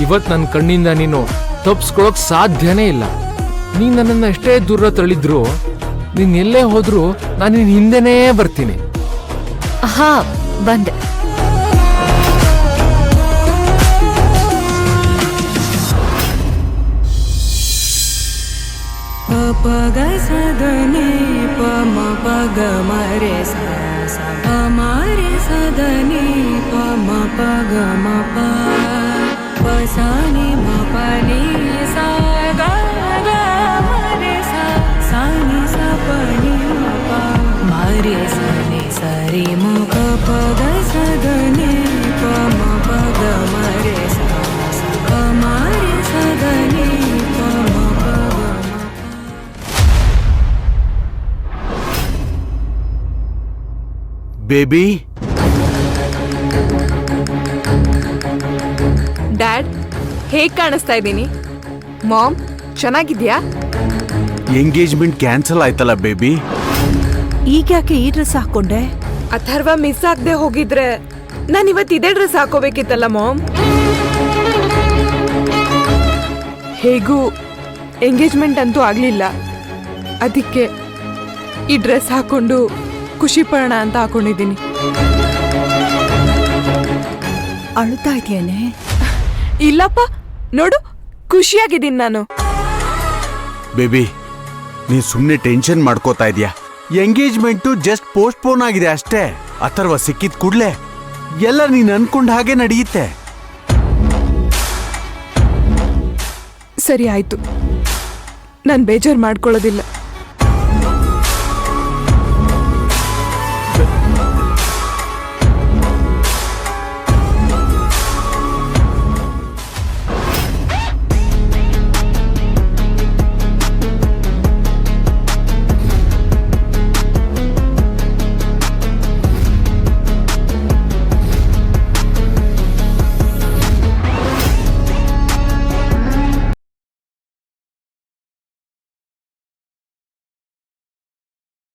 ಇವತ್ ನನ್ನ ಕಣ್ಣಿಂದ ನೀನು ತಪ್ಪಿಸ್ಕೊಳಕ್ ಸಾಧ್ಯನೇ ಇಲ್ಲ. ನೀನ್ ನನ್ನನ್ನ ಎಷ್ಟೇ ದೂರ ತಳ್ಳಿದ್ರು, ನೀನ್ ಎಲ್ಲೇ ಹೋದ್ರು ನಾನು ನಿನ್ ಹಿಂದೆನೇ ಬರ್ತೀನಿ. ಹಾ, ಬಂದೆ. ಪಗ ಸದನೆ ಪಮ ಪಗ ಮರೆ ಸ ಮರೆ ಸದನೆ ಪಮ ಪಗ ಮ ಪಸಾನಿ ಮ ಪನಿ ಸ ಗ ಮರೆ ಸಾನಿ ಸ ಪನಿ ಪ ಮರೆ ಸನಿ ಸರಿ ಮ ಪಗ ಸದನೆ ಪಮ ಪಗ ಮರೆ ಸ ಮರೆ ಸದನೆ ಪಮ ಬೇಬಿ. ಡ್ಯಾಡ್, ಹೇಗ್ ಕಾಣಿಸ್ತಾ ಇದ್ದೀನಿ? ಮಾಮ್, ಚೆನ್ನಾಗಿದ್ಯಾ? ಎಂಗೇಜ್ಮೆಂಟ್ ಕ್ಯಾನ್ಸಲ್ ಆಯ್ತಲ್ಲ ಬೇಬಿ. ಈಗ ಯಾಕೆ ಈ ಡ್ರೆಸ್ ಹಾಕೊಂಡೆ? ಅಥರ್ವ ಮಿಸ್ ಆಗದೆ ಹೋಗಿದ್ರೆ ನಾನು ಇವತ್ತು ಇದೇ ಡ್ರೆಸ್ ಹಾಕೋಬೇಕಿತ್ತಲ್ಲ ಮಾಮ್. ಹೇಗೂ ಎಂಗೇಜ್ಮೆಂಟ್ ಅಂತೂ ಆಗ್ಲಿಲ್ಲ, ಅದಕ್ಕೆ ಈ ಡ್ರೆಸ್ ಹಾಕೊಂಡು ಖುಷಿ ಪಡೋಣ ಅಂತ ಹಾಕೊಂಡಿದ್ದೀನಿ. ಅಳ್ತಾ ಇದೆಯೇನೆ? ಇಲ್ಲಪ್ಪ, ನೋಡು, ಖುಷಿಯಾಗಿದ್ದೀನಿ ನಾನು. ಬೇಬಿ, ನೀ ಸುಮ್ನೆ ಟೆನ್ಷನ್ ಮಾಡ್ಕೋತಾ ಇದೀಯಾ. ಎಂಗೇಜ್ಮೆಂಟು ಜಸ್ಟ್ ಪೋಸ್ಟ್ಪೋನ್ ಆಗಿದೆ ಅಷ್ಟೇ. ಅಥರ್ವ ಸಿಕ್ಕಿದ್ ಕೂಡ್ಲೆ ಎಲ್ಲ ನೀನ್ ಅನ್ಕೊಂಡ್ ಹಾಗೆ ನಡೆಯುತ್ತೆ. ಸರಿ ಆಯ್ತು, ನಾನು ಬೇಜಾರು ಮಾಡ್ಕೊಳ್ಳೋದಿಲ್ಲ.